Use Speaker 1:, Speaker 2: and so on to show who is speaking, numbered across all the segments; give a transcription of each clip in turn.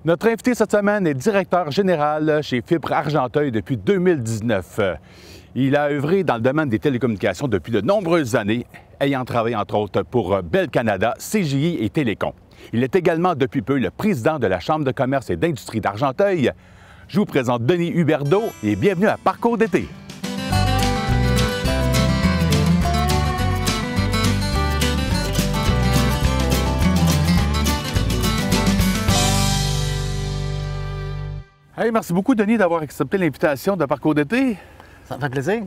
Speaker 1: Notre invité cette semaine est directeur général chez Fibre Argenteuil depuis 2019. Il a œuvré dans le domaine des télécommunications depuis de nombreuses années, ayant travaillé entre autres pour Bell Canada, CGI et Télécom. Il est également depuis peu le président de la Chambre de commerce et d'industrie d'Argenteuil. Je vous présente Denis Huberdeau et bienvenue à Parcours d'été. Hey, merci beaucoup, Denis, d'avoir accepté l'invitation de Parcours d'été.
Speaker 2: Ça me fait plaisir.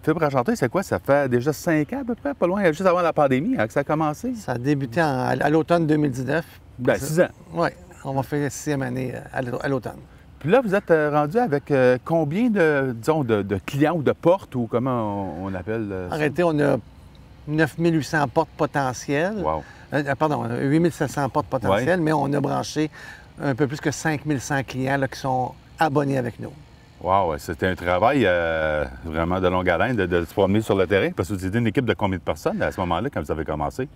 Speaker 1: Fibre Argenteuil, c'est quoi? Ça fait déjà 5 ans à peu près, pas loin, juste avant la pandémie que ça a commencé?
Speaker 2: Ça a débuté à l'automne 2019.
Speaker 1: Ben, 6 ans.
Speaker 2: Oui, on va faire la 6e année à l'automne.
Speaker 1: Puis là, vous êtes rendu avec combien de, disons, de clients ou de portes, ou comment on appelle ça?
Speaker 2: En réalité, on a 9800 portes potentielles.
Speaker 1: Wow.
Speaker 2: Pardon, 8700 portes potentielles, mais on a branché un peu plus que 5100 clients là, qui sont abonnés avec nous.
Speaker 1: Wow, c'était un travail vraiment de longue haleine de se promener sur le terrain, parce que vous étiez une équipe de combien de personnes à ce moment-là, quand vous avez commencé?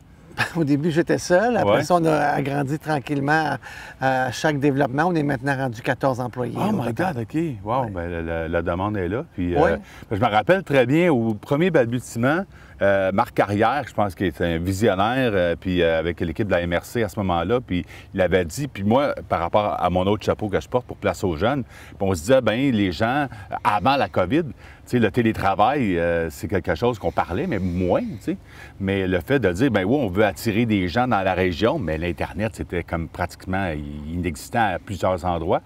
Speaker 2: Au début, j'étais seul. Après ça, on a agrandi tranquillement à chaque développement. On est maintenant rendu 14 employés.
Speaker 1: Oh my God, OK. Wow, bien, la demande est là. Puis,
Speaker 2: oui.
Speaker 1: Je me rappelle très bien, au premier balbutiement, Marc Carrière, je pense qu'il était un visionnaire, puis avec l'équipe de la MRC à ce moment-là, puis il avait dit, puis moi, par rapport à mon autre chapeau que je porte pour Place aux jeunes, puis on se disait, bien, les gens, avant la COVID, tu sais, le télétravail, c'est quelque chose qu'on parlait, mais moins, tu sais. Mais le fait de dire, bien oui, on veut attirer des gens dans la région, mais l'Internet, c'était comme pratiquement inexistant à plusieurs endroits.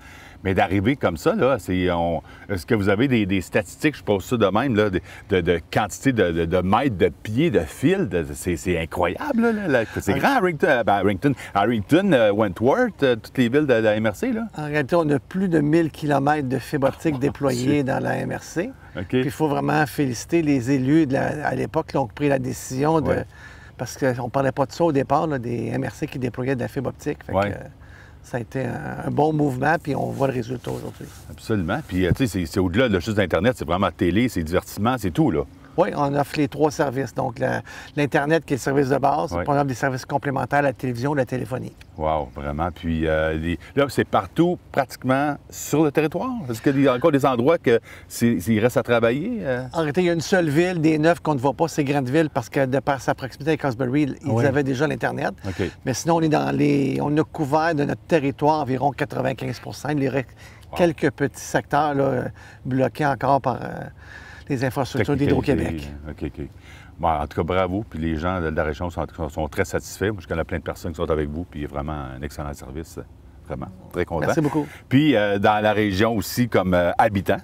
Speaker 1: Mais d'arriver comme ça, là, est-ce que vous avez des statistiques, je pose ça de même, là, de quantité de mètres, de pieds, de fil? C'est incroyable, là. C'est grand, Harrington, Wentworth, toutes les villes de la MRC, là.
Speaker 2: En réalité, on a plus de 1000 km de fibre optique déployés dans la MRC.
Speaker 1: OK.
Speaker 2: Puis il faut vraiment féliciter les élus à l'époque qui ont pris la décision de...
Speaker 1: Ouais.
Speaker 2: Parce qu'on ne parlait pas de ça au départ, là, des MRC qui déployaient de la fibre optique. Fait
Speaker 1: Ouais.
Speaker 2: que, ça a été un bon mouvement, puis on voit le résultat aujourd'hui.
Speaker 1: Absolument. Puis, tu sais, c'est au-delà de juste d'Internet, c'est vraiment télé, c'est divertissement, c'est tout, là.
Speaker 2: Oui, on offre les 3 services. Donc, l'Internet qui est le service de base,
Speaker 1: Ouais.
Speaker 2: puis on offre des services complémentaires, la télévision, la téléphonie.
Speaker 1: Wow, vraiment. Puis là, c'est partout, pratiquement, sur le territoire. Est-ce qu'il y a encore des endroits il reste à travailler?
Speaker 2: En réalité, il y a une seule ville des 9 qu'on ne voit pas, c'est Grandville, parce que de par sa proximité avec Osbury, ils
Speaker 1: Oui.
Speaker 2: avaient déjà l'Internet.
Speaker 1: OK.
Speaker 2: Mais sinon, on a couvert de notre territoire environ 95 Il reste quelques petits secteurs là, bloqués encore par les infrastructures d'Hydro-Québec.
Speaker 1: OK. Bon, en tout cas, bravo. Puis les gens de la région sont très satisfaits. Moi, je connais plein de personnes qui sont avec vous, puis vraiment un excellent service. Vraiment, très content.
Speaker 2: Merci beaucoup.
Speaker 1: Puis dans la région aussi, comme habitant,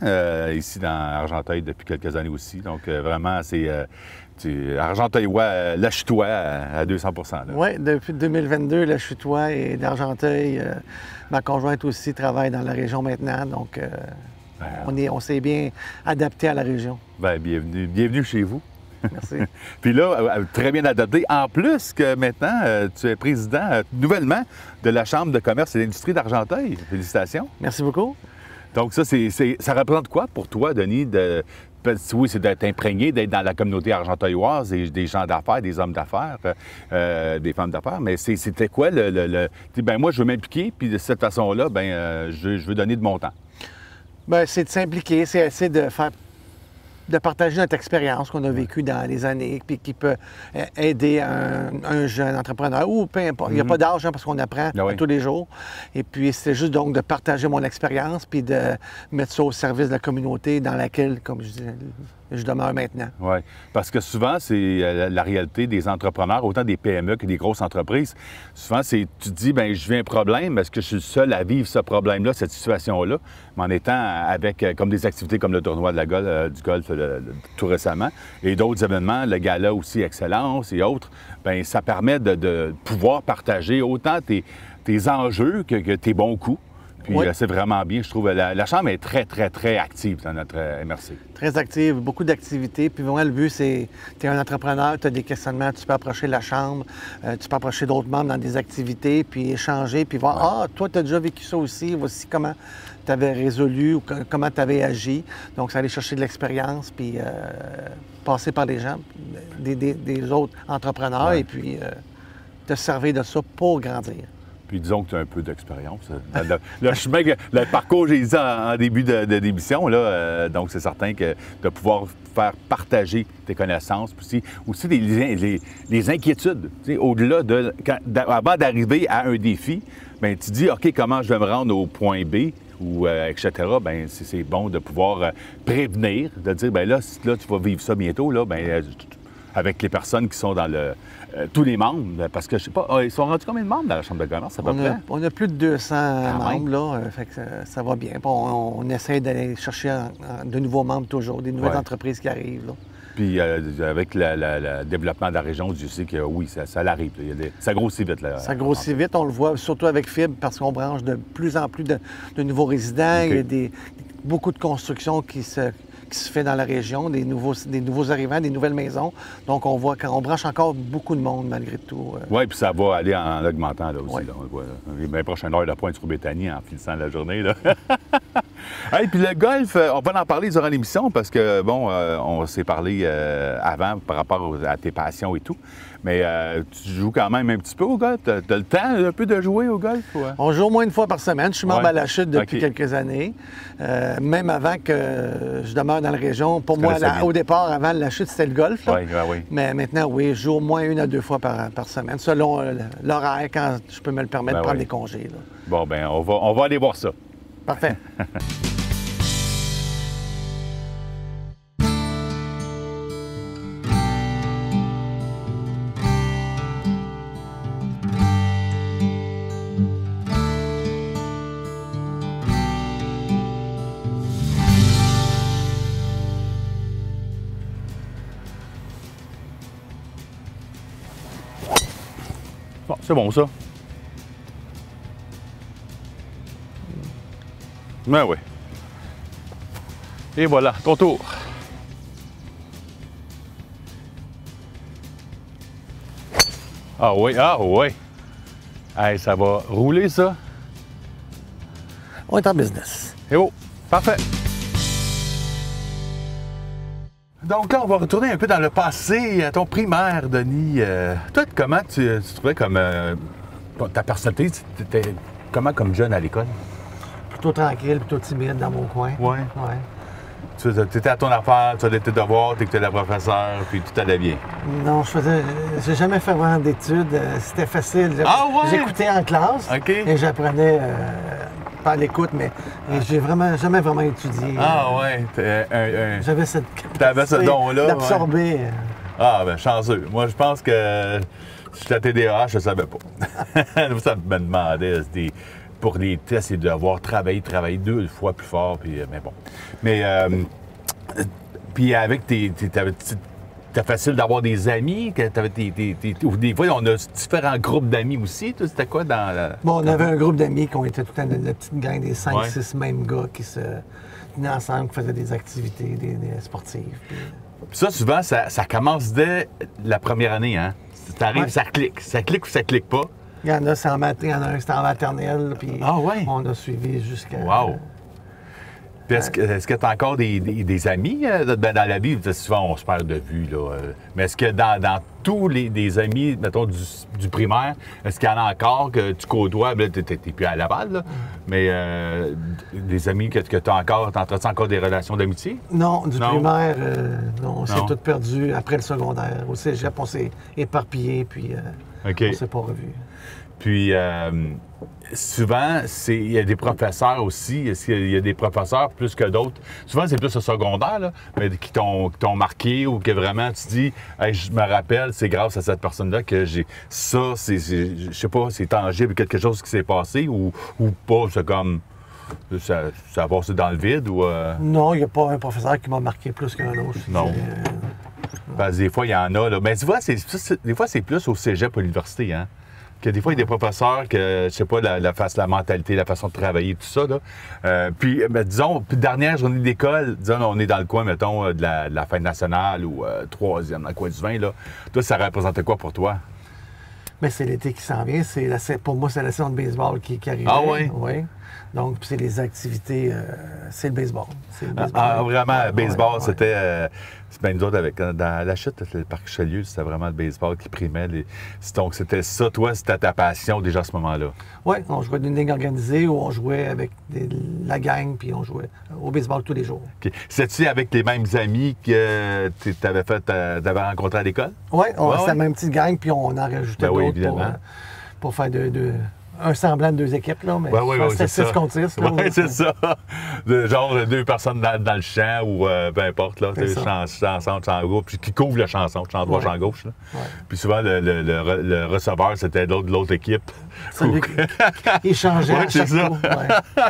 Speaker 1: ici dans Argenteuil depuis quelques années aussi. Donc vraiment, c'est Argenteuillois, lâche-toi à 200 là.
Speaker 2: Oui, depuis 2022, là, je suis toi et d'Argenteuil. Ma conjointe aussi travaille dans la région maintenant, donc on s'est bien adapté à la région.
Speaker 1: Bien, bienvenue chez vous.
Speaker 2: Merci.
Speaker 1: Puis là, très bien adapté. En plus que maintenant, tu es président nouvellement de la Chambre de commerce et d'industrie d'Argenteuil. Félicitations.
Speaker 2: Merci beaucoup.
Speaker 1: Donc ça, ça représente quoi pour toi, Denis? Oui, c'est d'être imprégné, d'être dans la communauté argenteuilloise, des gens d'affaires, des hommes d'affaires, des femmes d'affaires. Mais c'était quoi ben moi, je veux m'impliquer, puis de cette façon-là, ben je veux donner de mon temps.
Speaker 2: Bien, c'est de s'impliquer, c'est essayer de partager notre expérience qu'on a vécue dans les années, puis qui peut aider un jeune entrepreneur, ou peu importe. Il n'y a pas d'âge, parce qu'on apprend tous les jours. Et puis, c'est juste donc de partager mon expérience, puis de mettre ça au service de la communauté dans laquelle, comme je dis, je demeure maintenant.
Speaker 1: Oui, parce que souvent, c'est la réalité des entrepreneurs, autant des PME que des grosses entreprises. Souvent, tu te dis, bien, je vis un problème, est-ce que je suis le seul à vivre ce problème-là, cette situation-là? Mais en étant avec comme des activités comme le tournoi de du golf tout récemment, et d'autres événements, le gala aussi Excellence et autres, bien, ça permet de pouvoir partager autant tes enjeux que tes bons coups. Puis c'est vraiment bien, je trouve. La Chambre est très, très, très active dans notre MRC.
Speaker 2: Très active, beaucoup d'activités. Puis vraiment, le but, c'est, tu es un entrepreneur, tu as des questionnements, tu peux approcher la Chambre, tu peux approcher d'autres membres dans des activités, puis échanger, puis voir, ah, toi, tu as déjà vécu ça aussi, voici comment tu avais résolu ou comment tu avais agi. Donc, c'est aller chercher de l'expérience, puis passer par les gens, des autres entrepreneurs, et puis te servir de ça pour grandir.
Speaker 1: Puis disons que tu as un peu d'expérience. Le chemin, le parcours, j'ai dit en début d'émission, là, donc c'est certain que de pouvoir faire partager tes connaissances, puis aussi les inquiétudes. Au-delà de... avant d'arriver à un défi, bien, tu dis, OK, comment je vais me rendre au point B, ou etc., bien, c'est bon de pouvoir prévenir, de dire, bien là, tu vas vivre ça bientôt, là, bien, avec les personnes qui sont dans tous les membres, parce que, je sais pas, ils sont rendus combien de membres dans la Chambre de commerce, à peu près?
Speaker 2: On a plus de 200 membres, là, fait que ça va bien. Puis on essaie d'aller chercher de nouveaux membres toujours, des nouvelles entreprises qui arrivent, là.
Speaker 1: Puis avec le développement de la région, je sais que oui, ça l'arrive. Ça grossit vite. Là,
Speaker 2: ça grossit vite, on le voit surtout avec Fibre, parce qu'on branche de plus en plus de nouveaux résidents. Il y a beaucoup de construction qui se fait dans la région, des nouveaux arrivants, des nouvelles maisons. Donc, on voit qu'on branche encore beaucoup de monde malgré tout.
Speaker 1: Oui, puis ça va aller en augmentant là aussi. Là, on le voit. Là. Les prochaines heures de pointe sur Béthanie en finissant la journée. Là. Hey, puis le golf, on va en parler durant l'émission parce que, bon, on s'est parlé avant par rapport à tes passions et tout. Mais tu joues quand même un petit peu au golf? Tu as le temps un peu de jouer au golf? Ouais?
Speaker 2: On joue au moins une fois par semaine. Je suis membre à la Chute depuis quelques années. Même avant que je demeure dans la région. Pour moi, au départ, avant la Chute, c'était le golf.
Speaker 1: Oui.
Speaker 2: Mais maintenant, oui, je joue au moins 1 à 2 fois par semaine, selon l'horaire, quand je peux me le permettre de prendre des congés. Là.
Speaker 1: Bon, bien, on va aller voir ça.
Speaker 2: Parfait.
Speaker 1: Bon, c'est bon, ça. Ben oui. Et voilà, ton tour. Ah oui, ah oui. Hey, ça va rouler, ça?
Speaker 2: On est en business.
Speaker 1: Et oh, parfait. Donc là, on va retourner un peu dans le passé, à ton primaire, Denis. Toi, comment tu trouvais comme ta personnalité? T'étais comment comme jeune à l'école?
Speaker 2: Plutôt tranquille, plutôt timide dans mon coin.
Speaker 1: Oui. Tu étais à ton affaire, tu faisais tes devoirs, tu étais la professeure, puis tout allait bien.
Speaker 2: Non, j'ai jamais fait vraiment d'études. C'était facile.
Speaker 1: Ah ouais?
Speaker 2: J'écoutais en classe et j'apprenais par l'écoute, mais j'ai jamais vraiment étudié.
Speaker 1: Ah ouais?
Speaker 2: J'avais cette
Speaker 1: T'avais ce don-là,
Speaker 2: d'absorber.
Speaker 1: Ouais. Ah ben chanceux. Moi, je pense que si j'étais TDAH, je ne savais pas. Ça me demandait pour les tests et devoir travailler 2 fois plus fort, puis mais bon. Mais puis avec c'était facile d'avoir des amis, ou des fois on a différents groupes d'amis aussi. C'était quoi dans la...
Speaker 2: Bon, on avait un groupe d'amis qui ont été toute la petite gang des 5-6 mêmes gars qui se tenaient ensemble, qui faisaient des activités des sportives. Puis
Speaker 1: ça, souvent, ça commence dès la première année, hein? T'arrives, ça clique. Ça clique ou ça clique pas.
Speaker 2: Il y en a, il y en a un, c'était en maternelle, puis on a suivi jusqu'à...
Speaker 1: Wow! Puis est-ce que tu as encore des amis dans la vie? Souvent, on se perd de vue, là. Mais est-ce que dans tous des amis, mettons, du primaire, est-ce qu'il y en a encore que tu côtoies? Tu n'es plus à Laval, là. Mais des amis que tu as encore, t'entretiens encore des relations d'amitié?
Speaker 2: Non, du primaire, non. On s'est tous perdus après le secondaire. Au cégep, on s'est éparpillés, puis on s'est pas revus.
Speaker 1: Puis, souvent, il y a des professeurs aussi. Est-ce qu'il y a des professeurs plus que d'autres? Souvent, c'est plus au secondaire, là, mais qui t'ont marqué ou que vraiment tu dis, hey, je me rappelle, c'est grâce à cette personne-là que j'ai ça, je sais pas, c'est tangible, quelque chose qui s'est passé ou pas, c'est comme... Ça a passé dans le vide ou...
Speaker 2: Non, il n'y a pas un professeur qui m'a marqué plus qu'un autre.
Speaker 1: Non. Parce que des fois, il y en a, là. Mais tu vois, des fois, c'est plus au cégep, à l'université, hein? Que des fois, il y a des professeurs que, je sais pas, la mentalité, la façon de travailler, tout ça, là. Puis, disons, dernière journée d'école, disons, on est dans le coin, mettons, de la fête nationale ou troisième, dans le coin du vin, là. Toi, ça représentait quoi pour toi?
Speaker 2: Bien, c'est l'été qui s'en vient. Pour moi, c'est la saison de baseball qui arrive.
Speaker 1: Ah oui?
Speaker 2: Oui. Donc, c'est les activités, c'est le baseball.
Speaker 1: Ah, vraiment, baseball, c'était... C'est bien nous autres, dans la chute, le parc Richelieu, c'était vraiment le baseball qui primait. Donc, c'était ça, toi, c'était ta passion déjà à ce moment-là.
Speaker 2: Oui, on jouait d'une ligue organisée où on jouait avec la gang, puis on jouait au baseball tous les jours.
Speaker 1: OK. C'est-tu avec les mêmes amis que tu avais rencontré à l'école?
Speaker 2: Oui,
Speaker 1: Ouais,
Speaker 2: c'était la même petite gang, puis on en rajoutait
Speaker 1: Ben oui,
Speaker 2: d'autres
Speaker 1: évidemment.
Speaker 2: pour faire un semblant de deux équipes, là, mais
Speaker 1: Oui,
Speaker 2: c'était
Speaker 1: c'est
Speaker 2: 6
Speaker 1: ça.
Speaker 2: contre 6.
Speaker 1: Oui, c'est ça. Genre 2 personnes dans le champ ou peu importe, là, tu chanson en groupe, puis qui couvre la chanson, chant droit, chant gauche. Là.
Speaker 2: Ouais.
Speaker 1: Puis souvent, le receveur, c'était l'autre équipe.
Speaker 2: Celui qui changeait à chaque
Speaker 1: ça.
Speaker 2: coup. Ouais.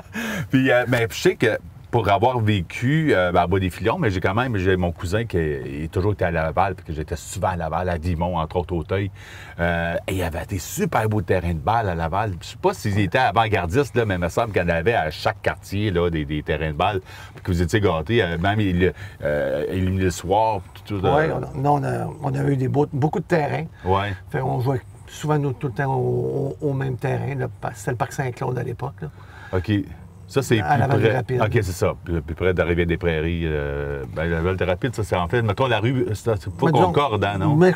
Speaker 1: Puis, mais je sais que pour avoir vécu à Bois-des-Filions, mais j'ai mon cousin qui a toujours été à Laval, puis que j'étais souvent à Laval, à Dimont, entre autres Auteuil. Et il y avait des super beaux terrains de balle à Laval. Je sais pas s'ils étaient avant-gardistes, là, mais il me semble qu'il y en avait à chaque quartier là, des terrains de balle, puis que vous étiez gâtés, même éliminé le soir.
Speaker 2: Oui, on a eu beaucoup de terrains.
Speaker 1: Ouais.
Speaker 2: On jouait souvent tout le temps au même terrain. C'était le parc Saint-Claude à l'époque. Là.
Speaker 1: OK. Ça, c'est
Speaker 2: à
Speaker 1: plus près.
Speaker 2: Rapide.
Speaker 1: OK, c'est ça. Plus près de Rivière-des-Prairies. La Val-des-Rapides, ça, c'est en fait, mettons, la rue, c'est pas Concorde, hein, non?
Speaker 2: Mais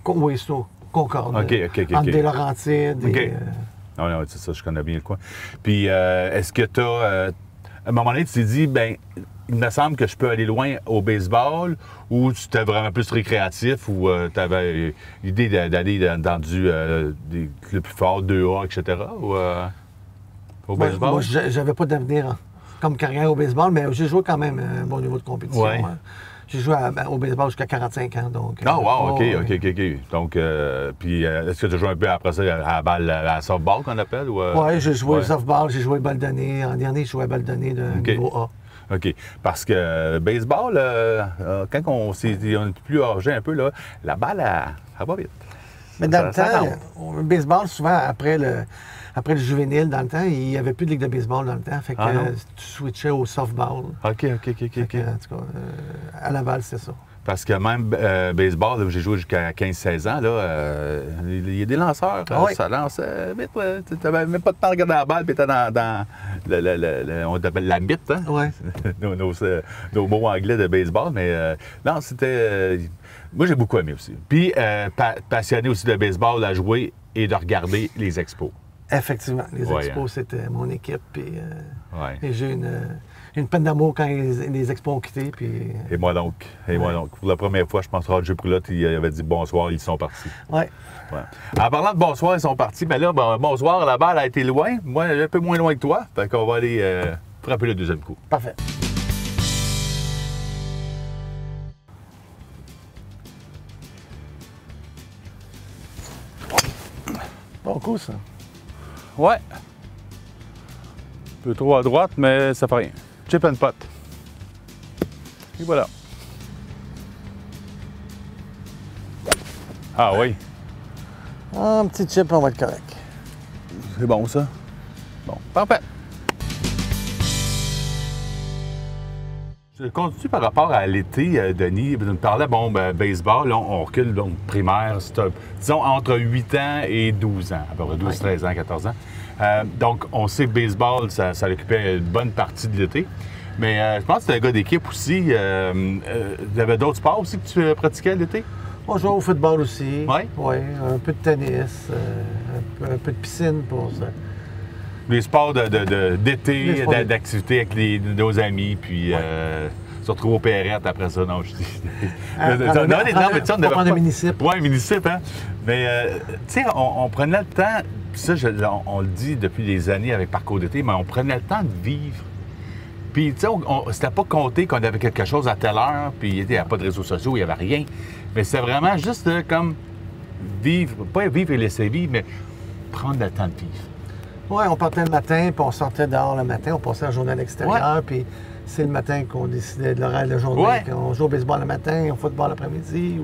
Speaker 2: oui, c'est ça. Concorde.
Speaker 1: OK.
Speaker 2: Entre des Laurentides.
Speaker 1: OK. Non, c'est ça, je connais bien le coin. Puis, est-ce que tu as. À un moment donné, tu t'es dit, bien, il me semble que je peux aller loin au baseball, ou tu étais vraiment plus récréatif, ou tu avais l'idée d'aller dans des clubs plus forts, 2A, etc., ou au baseball?
Speaker 2: Moi, j'avais pas d'avenir comme carrière au baseball, mais j'ai joué quand même un bon niveau de compétition.
Speaker 1: Ouais.
Speaker 2: Hein. J'ai joué au baseball jusqu'à 45 ans. Donc,
Speaker 1: wow, OK. Donc, puis, est-ce que tu as joué un peu après ça à la balle, à la softball qu'on appelle?
Speaker 2: Oui, j'ai joué au softball, j'ai joué balle donnée. En dernier, j'ai joué à balle donnée de niveau A.
Speaker 1: OK. Parce que baseball, quand on est plus âgé un peu, là, la balle, elle va vite.
Speaker 2: Mais dans le temps, au baseball, souvent, après le juvénile, dans le temps, il n'y avait plus de ligue de baseball dans le temps. Fait que tu switchais au softball.
Speaker 1: OK.
Speaker 2: En tout cas, à Laval, c'était ça.
Speaker 1: Parce que même baseball, là, j'ai joué jusqu'à 15-16 ans, là, il y a des lanceurs, ça lance vite. Tu n'avais même pas de temps de regarder la balle, puis tu étais dans on appelle la mythe, hein?
Speaker 2: Oui.
Speaker 1: nos mots anglais de baseball. Mais non, c'était... moi, j'ai beaucoup aimé aussi. Puis, passionné aussi de baseball, à jouer et de regarder les expos.
Speaker 2: Effectivement. Les expos, c'était mon équipe. Puis, et j'ai une peine d'amour quand les expos ont quitté. Puis,
Speaker 1: et moi donc. Pour la première fois, je pense que Roger Poulotte, il avait dit bonsoir, ils sont partis.
Speaker 2: Oui.
Speaker 1: Ouais. En parlant de bonsoir, ils sont partis. Mais là, bonsoir, la balle a été loin. Moi, un peu moins loin que toi. Fait qu'on va aller frapper le deuxième coup.
Speaker 2: Parfait. Bon coup, ça.
Speaker 1: Ouais. Un peu trop à droite, mais ça fait rien. Chip and putt. Et voilà. Ah oui.
Speaker 2: Un petit chip, on va être correct.
Speaker 1: C'est bon, ça. Bon, parfait. Je continue par rapport à l'été, Denis. Vous nous parlez, baseball, là, on recule, donc primaire, disons entre 8 ans et 12 ans, à peu près 12, 13 ans, 14 ans. Donc, on sait que baseball, ça occupait une bonne partie de l'été. Mais je pense que tu es un gars d'équipe aussi. Il y avait d'autres sports aussi que tu pratiquais l'été?
Speaker 2: On jouait au football aussi.
Speaker 1: Oui?
Speaker 2: Oui, un peu de tennis, un peu de piscine pour ça.
Speaker 1: Les sports d'été, d'activité avec nos amis, puis se retrouver au Perrette après ça. Non, je dis.
Speaker 2: Mais tu sais, on devait prendre un municipal.
Speaker 1: Oui, un municipal, hein? Mais, tu sais, on prenait le temps, puis ça, on le dit depuis des années avec Parcours d'été, mais on prenait le temps de vivre. Puis, tu sais, c'était pas compté qu'on avait quelque chose à telle heure, puis il n'y avait pas de réseaux sociaux, il n'y avait rien. Mais c'était vraiment juste comme vivre, pas vivre et laisser vivre, mais prendre le temps de vivre.
Speaker 2: Oui, on partait le matin, puis on sortait dehors le matin, on passait la journée à l'extérieur, puis c'est le matin qu'on décidait de l'horaire de la journée.
Speaker 1: Ouais.
Speaker 2: On joue au baseball le matin, au football l'après-midi,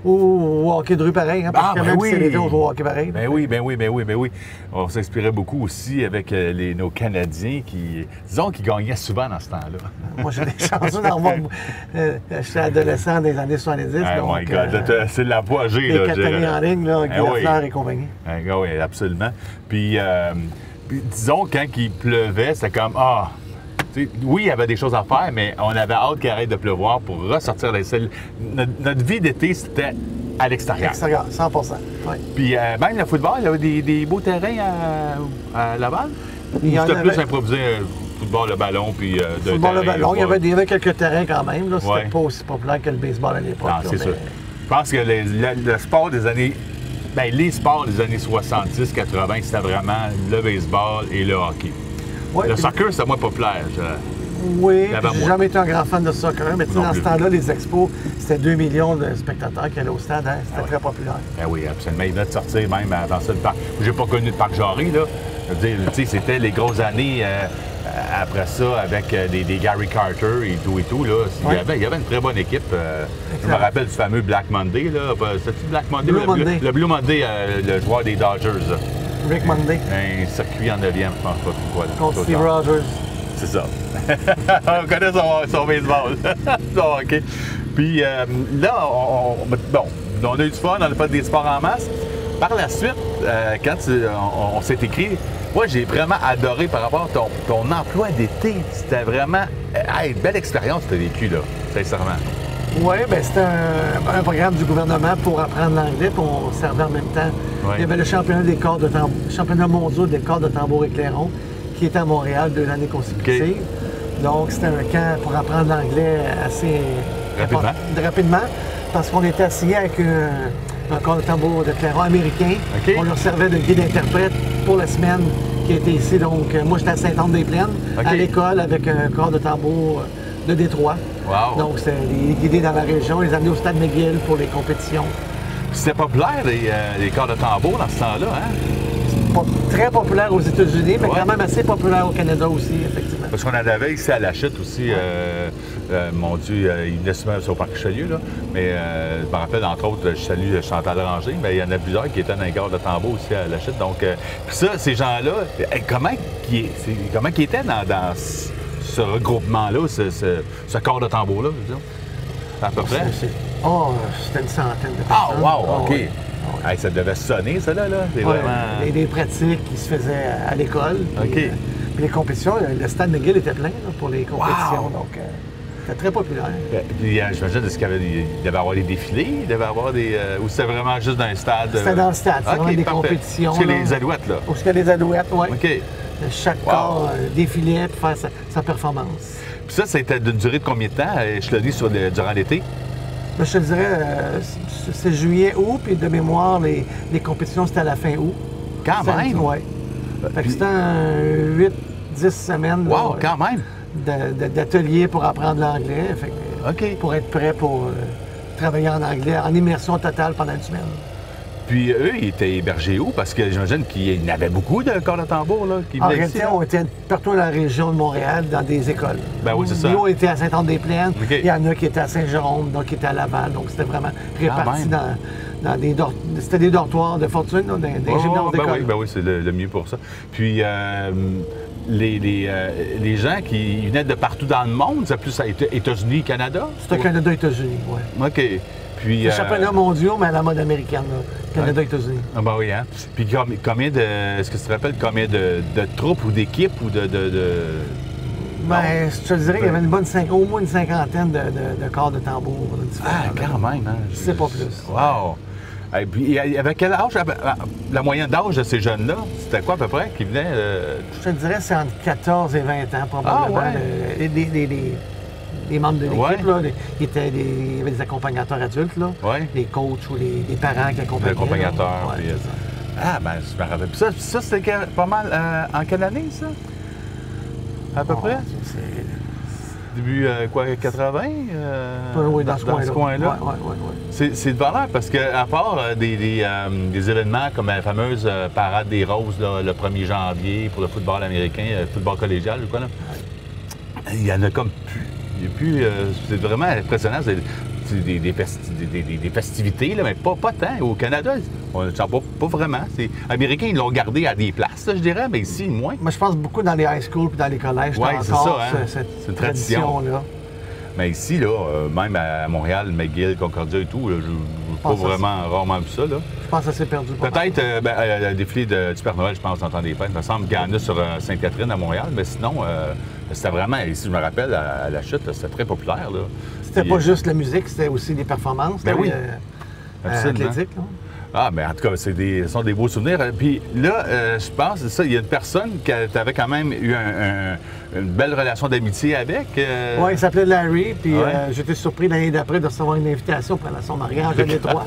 Speaker 2: ou au hockey de rue pareil, hein, parce que même si c'est l'été, on joue au hockey pareil.
Speaker 1: Ben oui. On s'inspirait beaucoup aussi avec nos Canadiens qui gagnaient souvent dans ce temps-là.
Speaker 2: Moi, j'ai des chanceux d'en voir. J'étais adolescent dans les années 70.
Speaker 1: Oh my God, c'est l'apogée.
Speaker 2: Les 4 années en ligne, là, Guy Lafleur et compagnie.
Speaker 1: Oui, absolument. Puis disons, quand il pleuvait, c'était comme, oui, il y avait des choses à faire, mais on avait hâte qu'il arrête de pleuvoir pour ressortir les salles. Notre vie d'été, c'était à l'extérieur.
Speaker 2: Extérieur, 100 ouais.
Speaker 1: Puis même le football, il y avait des beaux terrains à Laval. C'était plus improvisé, football, le ballon, puis de
Speaker 2: football, le ballon. Il y avait quelques terrains quand même. C'était
Speaker 1: ouais.
Speaker 2: pas aussi populaire que le baseball à l'époque.
Speaker 1: Non, c'est sûr. Je pense que le sport des années... Bien, les sports des années 70, 80, c'était vraiment le baseball et le hockey. Ouais, le soccer, c'était moins populaire.
Speaker 2: Oui, j'ai jamais été un grand fan de soccer, mais dans ce temps-là, les expos, c'était 2 millions de spectateurs qui allaient au stade. Hein? C'était très populaire.
Speaker 1: Ben oui, absolument. Il venait de sortir même dans ce parc. J'ai pas connu le parc Jarry, là. Je veux dire, tu sais, c'était les grosses années après ça avec des Gary Carter et tout, là. Ouais. Il y avait une très bonne équipe. Je me rappelle du fameux Black Monday, là. C'était-tu Black Monday? Le Blue Monday, le joueur des Dodgers, là.
Speaker 2: Rick Monday.
Speaker 1: Un circuit en 9e, je pense pas quoi.
Speaker 2: Contre Steve Rogers.
Speaker 1: C'est ça. On connaît son baseball. OK. Puis là, on a eu du fun, on a fait des sports en masse. Par la suite, quand on s'est écrit, moi, j'ai vraiment adoré par rapport à ton emploi d'été. C'était vraiment une belle expérience que tu as vécue, là, sincèrement.
Speaker 2: Oui, bien, c'était un programme du gouvernement pour apprendre l'anglais, puis on servait en même temps. Ouais. Il y avait le championnat mondial des corps de tambour et clairon qui était à Montréal 2 années consécutives. Okay. Donc, c'était un camp pour apprendre l'anglais assez rapidement parce qu'on était assigné avec un corps de tambour de clairon américain. Okay. On leur servait de guide interprète pour la semaine qui était ici. Donc, moi, j'étais à Sainte-Anne-des-Plaines, à l'école, avec un corps de tambour de Détroit.
Speaker 1: Wow.
Speaker 2: Donc, c'était les guider dans la région, les amener au Stade McGill pour les compétitions.
Speaker 1: C'était populaire, les corps de tambour dans ce temps-là, hein?
Speaker 2: Pas très populaire aux États-Unis, mais quand même assez populaire au Canada aussi, effectivement.
Speaker 1: Parce qu'on en avait ici à La Chute aussi, mon Dieu, il venait souvent sur le parc Richelieu, là. Mais je me rappelle, entre autres, je salue Chantal Ranger, mais il y en a plusieurs qui étaient dans les corps de tambour aussi à La Chute. Donc, puis ça, ces gens-là, comment ils étaient dans ce regroupement-là, ce corps de tambour-là, je veux dire? À peu près?
Speaker 2: C'était une centaine de personnes.
Speaker 1: Ah, wow, OK. Hey, ça devait sonner, ça, là. C'est vraiment...
Speaker 2: Et des pratiques qui se faisaient à l'école.
Speaker 1: OK.
Speaker 2: Puis les compétitions, le Stade McGill était plein là, pour les compétitions. Wow. Donc, c'était très populaire.
Speaker 1: Puis, j'imagine qu'il devait avoir des défilés, il devait avoir des... ou c'était vraiment juste dans un stade?
Speaker 2: C'était dans le stade, c'était vraiment des compétitions.
Speaker 1: Parce que les Alouettes, là?
Speaker 2: Parce que les Alouettes, oui.
Speaker 1: OK.
Speaker 2: Chaque corps défilait pour faire sa performance.
Speaker 1: Puis ça, c'était d'une durée de combien de temps? Je te le dis durant l'été?
Speaker 2: Je te dirais, c'est juillet, août, puis de mémoire, les compétitions, c'était à la fin août.
Speaker 1: Quand même?
Speaker 2: Oui. Fait que c'était 8-10 semaines.
Speaker 1: Wow, quand même!
Speaker 2: D'ateliers pour apprendre l'anglais.
Speaker 1: OK.
Speaker 2: Pour être prêt pour travailler en anglais, en immersion totale pendant une semaine.
Speaker 1: Puis eux, ils étaient hébergés où? Parce que j'imagine qu'il y en avait beaucoup de corps de tambour, là, qui
Speaker 2: venaient ici. En réalité, on était partout dans la région de Montréal, dans des écoles.
Speaker 1: Ben oui, c'est ça.
Speaker 2: Nous, on était à Sainte-Anne-des-Plaines. Okay. Il y en a qui étaient à Saint-Jérôme, d'autres qui étaient à Laval. Donc, c'était vraiment réparti dans des C'était des dortoirs de fortune, dans des gymnases d'école.
Speaker 1: Ben oui, c'est le mieux pour ça. Puis, les gens qui venaient de partout dans le monde, c'est plus États-Unis, Canada?
Speaker 2: C'était Canada, États-Unis, oui.
Speaker 1: OK. Puis,
Speaker 2: les championnats mondiaux, mais à la mode américaine, Canada, États-Unis.
Speaker 1: Ah ben oui, hein? Puis combien de... Est-ce que tu te rappelles combien de troupes ou d'équipes ou de...
Speaker 2: Ben, je te dirais qu'il y avait au moins une cinquantaine de corps de tambour.
Speaker 1: Quand même, hein?
Speaker 2: Je sais pas plus.
Speaker 1: Wow! Et puis, il y avait quel âge? La moyenne d'âge de ces jeunes-là, c'était quoi à peu près qui venaient?
Speaker 2: Je te dirais c'est entre 14 et 20 ans, probablement.
Speaker 1: Ah, ouais.
Speaker 2: Les membres de l'équipe, là, il y avait des accompagnateurs adultes, là, les coachs ou les parents qui accompagnaient.
Speaker 1: Les accompagnateurs. Puis, ben, je me rappelle. Puis ça c'était pas mal en quelle année, ça? À peu près? Début, 80?
Speaker 2: Oui, dans ce coin-là.
Speaker 1: C'est de valeur parce qu'à part des événements comme la fameuse Parade des Roses là, le 1er janvier pour le football américain, le football collégial, ou quoi, là, il y en a comme plus. Et puis, c'est vraiment impressionnant. C'est des festivités, là, mais pas tant. Au Canada, on ne sent pas vraiment. Les Américains, ils l'ont gardé à des places, là, je dirais, mais ici, moins.
Speaker 2: Moi, je pense beaucoup dans les high schools et dans les collèges.
Speaker 1: Oui, c'est ça, hein?
Speaker 2: C'est
Speaker 1: une tradition-là. Mais ici, là, même à Montréal, McGill, Concordia et tout, là, je n'ai pas vraiment rarement vu ça. Là.
Speaker 2: Je pense que ça s'est perdu.
Speaker 1: Peut-être le défilé du Père Noël, je pense, dans le temps des fêtes. Il me semble qu'il y en a sur Sainte-Catherine à Montréal, mais sinon, c'était vraiment, ici, je me rappelle, à la chute, c'était très populaire.
Speaker 2: C'était pas juste la musique, c'était aussi des performances.
Speaker 1: Ben oui.
Speaker 2: Athlétiques. Là.
Speaker 1: Ah, mais en tout cas, ce sont des beaux souvenirs. Puis là, je pense, c'est ça, il y a une personne que tu avais quand même eu une belle relation d'amitié avec.
Speaker 2: Oui, il s'appelait Larry, puis j'étais surpris l'année d'après de recevoir une invitation pendant son mariage à Détroit.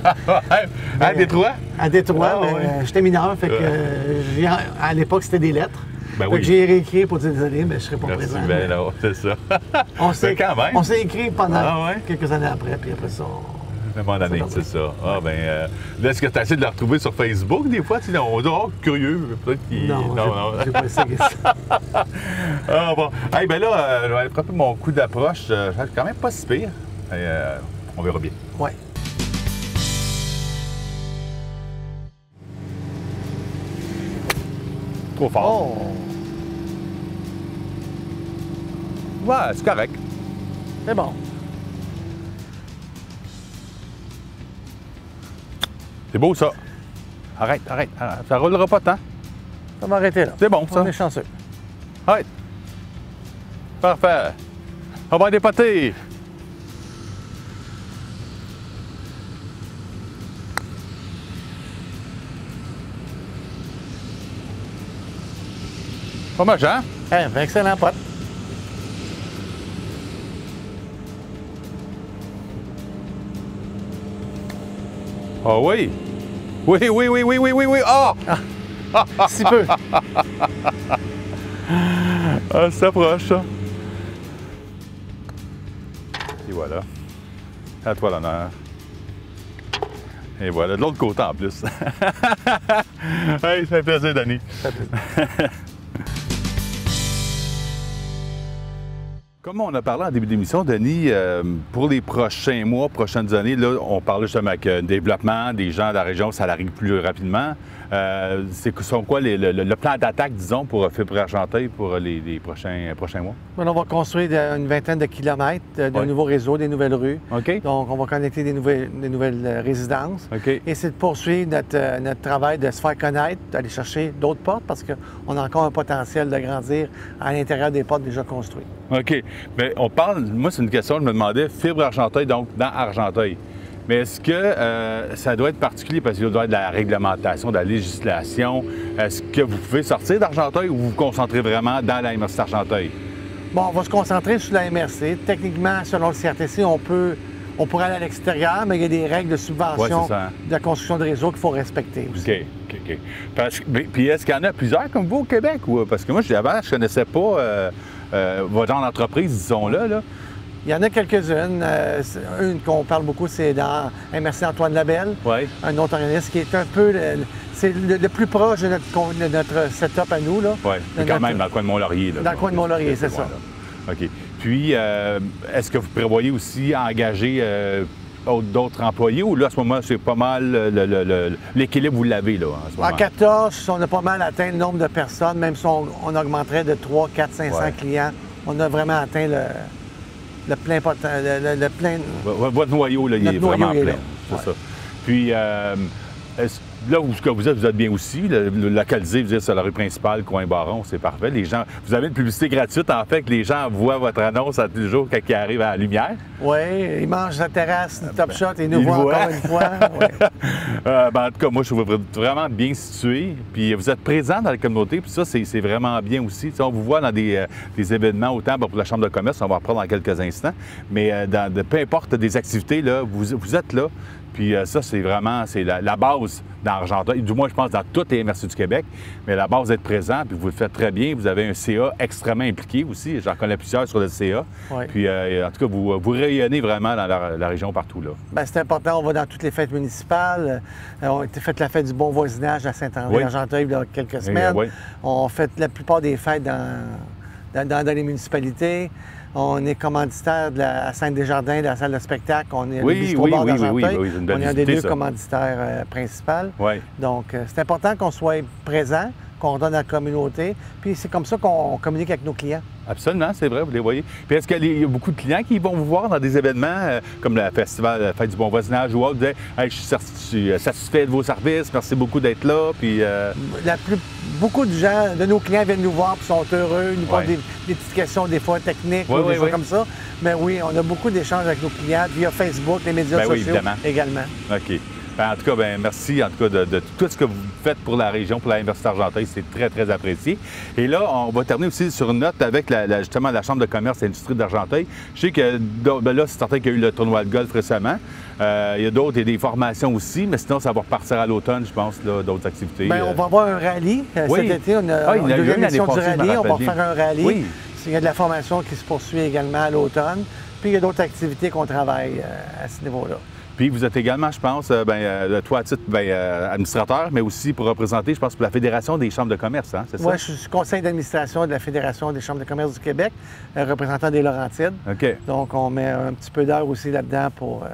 Speaker 1: À Détroit?
Speaker 2: À Détroit, j'étais mineur, fait que à l'époque, c'était des lettres.
Speaker 1: Ben
Speaker 2: oui. J'ai réécrit pour dire désolé, mais je ne serai pas présent.
Speaker 1: Ben non, c'est ça.
Speaker 2: On s'est écrit pendant quelques années après, puis après ça,
Speaker 1: à un moment donné, c'est ça. Ah, ben, là, est-ce que tu as essayé de le retrouver sur Facebook des fois? On dit, oh, curieux. Peut-être qu'il...
Speaker 2: Non, j'ai pas essayé ça.
Speaker 1: Ah, bon. Hey, ben là, je vais aller frapper mon coup d'approche. C'est quand même pas si pire. On verra bien.
Speaker 2: Oui.
Speaker 1: Trop fort.
Speaker 2: Oh.
Speaker 1: Ouais, c'est correct.
Speaker 2: C'est bon.
Speaker 1: C'est beau, ça. Arrête. Ça roulera pas tant.
Speaker 2: Ça va arrêter là.
Speaker 1: C'est bon, ça.
Speaker 2: On est chanceux.
Speaker 1: Arrête. Parfait. On va dépoter. Pas moche, hein?
Speaker 2: Excellent pote.
Speaker 1: Ah oui? Oui. Ah!
Speaker 2: Si peu.
Speaker 1: Ah, c'est proche, ça. Et voilà. À toi l'honneur. Et voilà, de l'autre côté en plus. Hey, ça fait plaisir, Denis.
Speaker 2: Ça fait plaisir.
Speaker 1: Comme on a parlé en début d'émission, Denis, pour les prochains mois, prochaines années, là, on parle justement avec un développement des gens de la région, ça arrive plus rapidement. C'est quoi le plan d'attaque, disons, pour Fibre Argenteuil pour les prochains mois?
Speaker 2: Bon, on va construire une vingtaine de kilomètres d'un nouveau réseau, des nouvelles rues.
Speaker 1: OK.
Speaker 2: Donc, on va connecter des nouvelles résidences.
Speaker 1: OK.
Speaker 2: Et c'est de poursuivre notre travail de se faire connaître, d'aller chercher d'autres portes parce qu'on a encore un potentiel de grandir à l'intérieur des portes déjà construites.
Speaker 1: OK. Mais on parle, moi, c'est une question, je me demandais, Fibre Argenteuil, donc dans Argenteuil. Mais est-ce que ça doit être particulier parce qu'il doit y avoir de la réglementation, de la législation? Est-ce que vous pouvez sortir d'Argenteuil ou vous vous concentrez vraiment dans la MRC d'Argenteuil?
Speaker 2: Bon, on va se concentrer sur la MRC. Techniquement, selon le CRTC, on pourrait aller à l'extérieur, mais il y a des règles de subvention de la construction de réseau qu'il faut respecter aussi.
Speaker 1: OK. Puis est-ce qu'il y en a plusieurs comme vous au Québec? Ou, parce que moi, avant, je ne connaissais pas votre genre d'entreprise, disons-là. Là.
Speaker 2: Il y en a quelques-unes. Une qu'on parle beaucoup, c'est dans MRC Antoine Labelle, un autre organisme qui est un peu c'est le plus proche de notre setup à nous.
Speaker 1: Oui, quand même dans le coin de Mont-Laurier.
Speaker 2: Dans le coin de Mont-Laurier, c'est ça.
Speaker 1: OK. Puis, est-ce que vous prévoyez aussi engager d'autres employés ou là, à ce moment, c'est pas mal l'équilibre, vous l'avez là, en ce moment?
Speaker 2: En 14, on a pas mal atteint le nombre de personnes, même si on augmenterait de 3, 4, 500 clients. On a vraiment atteint le plein potentiel.
Speaker 1: Votre noyau, là, il est vraiment plein. C'est ça. Puis, là où vous êtes bien aussi, localisé, c'est la rue principale, coin Baron, c'est parfait. Les gens, vous avez une publicité gratuite, en fait, que les gens voient votre annonce à tous les jours quand ils arrivent à la lumière.
Speaker 2: Oui, ils mangent la terrasse du Top Shot et nous voient encore une fois.
Speaker 1: En tout cas, moi, je trouve vraiment bien situé. Puis vous êtes présent dans la communauté, puis ça, c'est vraiment bien aussi. T'sais, on vous voit dans des événements, autant pour la Chambre de commerce, on va en reprendre dans quelques instants, mais peu importe des activités, là, vous êtes là. Puis ça, c'est vraiment la base dans Argenteuil, du moins, je pense, dans toutes les MRC du Québec. Mais la base d'être présent, puis vous le faites très bien. Vous avez un CA extrêmement impliqué aussi. J'en connais plusieurs sur le CA. Oui. Puis, en tout cas, vous rayonnez vraiment dans la région partout, là.
Speaker 2: Bien, c'est important. On va dans toutes les fêtes municipales. On a fait la fête du bon voisinage à Saint-André-Argenteuil il y a quelques semaines. On fait la plupart des fêtes dans les municipalités. On est commanditaire à Sainte-Desjardins, de la salle de spectacle. On est le Bistro-Bar d'Argenteuil. On est un des deux commanditaires principaux. Donc, c'est important qu'on soit présent, qu'on redonne à la communauté. Puis c'est comme ça qu'on communique avec nos clients.
Speaker 1: Absolument, c'est vrai, vous les voyez. Puis est-ce qu'il y a beaucoup de clients qui vont vous voir dans des événements comme le festival la Fête du bon voisinage ou autre, vous dites hey, je suis satisfait de vos services, merci beaucoup d'être là. Puis,
Speaker 2: beaucoup de gens, de nos clients viennent nous voir et sont heureux, ils nous posent des petites questions des fois techniques ou des choses comme ça. Mais oui, on a beaucoup d'échanges avec nos clients via Facebook, les médias sociaux également.
Speaker 1: OK. En tout cas, merci en tout cas de tout ce que vous faites pour la région, pour l'Université d'Argenteuil. C'est très, très apprécié. Et là, on va terminer aussi sur une note avec justement la Chambre de commerce et d'industrie d'Argenteuil. Je sais que là, c'est certain qu'il y a eu le tournoi de golf récemment. Il y a d'autres, il y a des formations aussi, mais sinon, ça va repartir à l'automne, je pense, d'autres activités.
Speaker 2: Bien, on va avoir un rallye cet été. On a une deuxième édition du rallye. On va faire un rallye. Oui. Il y a de la formation qui se poursuit également à l'automne. Puis il y a d'autres activités qu'on travaille à ce niveau-là.
Speaker 1: Puis vous êtes également, je pense, toi à titre administrateur, mais aussi pour représenter, je pense, pour la Fédération des chambres de commerce, hein, c'est ça?
Speaker 2: Oui, je suis conseil d'administration de la Fédération des chambres de commerce du Québec, représentant des Laurentides.
Speaker 1: OK.
Speaker 2: Donc, on met un petit peu d'heure aussi là-dedans pour,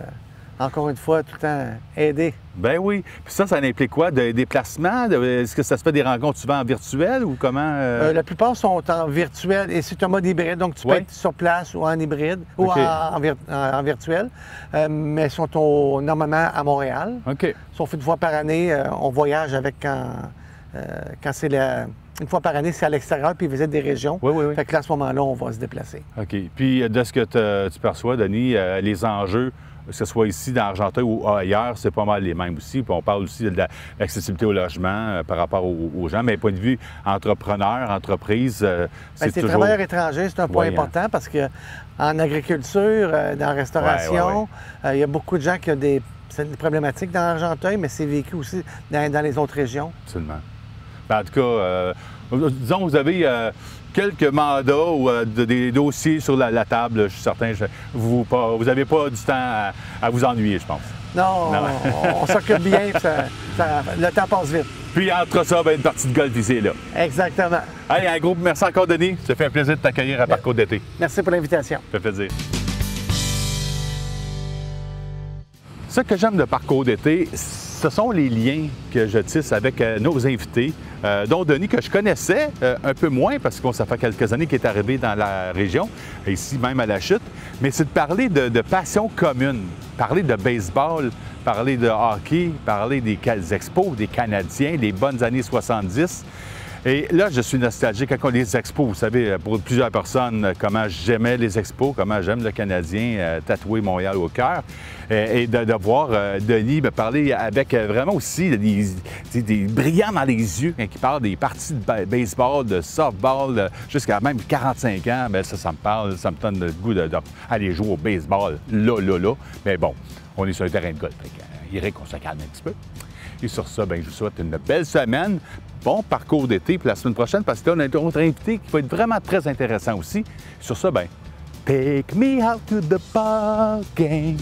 Speaker 2: encore une fois, tout le temps aider.
Speaker 1: Ben oui. Puis ça implique quoi? Des déplacements? Est-ce que ça se fait des rencontres souvent en virtuel ou comment?
Speaker 2: La plupart sont en virtuel et c'est un mode hybride. Donc, tu peux être sur place ou en hybride ou en virtuel. Mais ils sont normalement à Montréal.
Speaker 1: OK.
Speaker 2: Sauf une fois par année, on voyage avec quand c'est une fois par année, c'est à l'extérieur, puis ils visitent des régions.
Speaker 1: Oui.
Speaker 2: Fait que là, à ce moment-là, on va se déplacer.
Speaker 1: OK. Puis de ce que tu perçois, Denis, les enjeux, que ce soit ici dans Argenteuil ou ailleurs, c'est pas mal les mêmes aussi. Puis on parle aussi de l'accessibilité au logement par rapport aux gens. Mais point de vue entrepreneur, entreprise, c'est toujours...
Speaker 2: travailleurs étrangers, c'est un point important parce qu'en agriculture, dans la restauration, il y a beaucoup de gens qui ont des problématiques dans Argenteuil, mais c'est vécu aussi dans les autres régions.
Speaker 1: Absolument. En tout cas, disons, vous avez quelques mandats ou des dossiers sur la table. Je suis certain que vous n'avez pas du temps à vous ennuyer, je pense.
Speaker 2: Non. On s'occupe bien, le temps passe vite.
Speaker 1: Puis entre ça, une partie de golf ici et là.
Speaker 2: Exactement.
Speaker 1: Allez, un gros merci encore, Denis. Ça fait un plaisir de t'accueillir à Parcours d'été.
Speaker 2: Merci pour l'invitation.
Speaker 1: Ça fait plaisir. Ce que j'aime de Parcours d'été, ce sont les liens que je tisse avec nos invités, dont Denis, que je connaissais un peu moins, parce que ça fait quelques années qu'il est arrivé dans la région, ici même à La Chute, mais c'est de parler de passion commune, parler de baseball, parler de hockey, parler des expos, des Canadiens, les bonnes années 70. Et là, je suis nostalgique quand on les expos. Vous savez, pour plusieurs personnes, comment j'aimais les expos, comment j'aime le Canadien, tatouer Montréal au cœur. Et de voir Denis me parler avec vraiment aussi des brillants dans les yeux quand il parle des parties de baseball, de softball, jusqu'à même 45 ans. Bien, ça me parle, ça me donne le goût d'aller jouer au baseball là. Mais bon, on est sur un terrain de golf. Il irait qu'on se calme un petit peu. Et sur ça, bien, je vous souhaite une belle semaine. Bon parcours d'été pour la semaine prochaine, parce que là, on a un autre invité qui va être vraiment très intéressant aussi. Sur ça, bien, take me out to the ball game.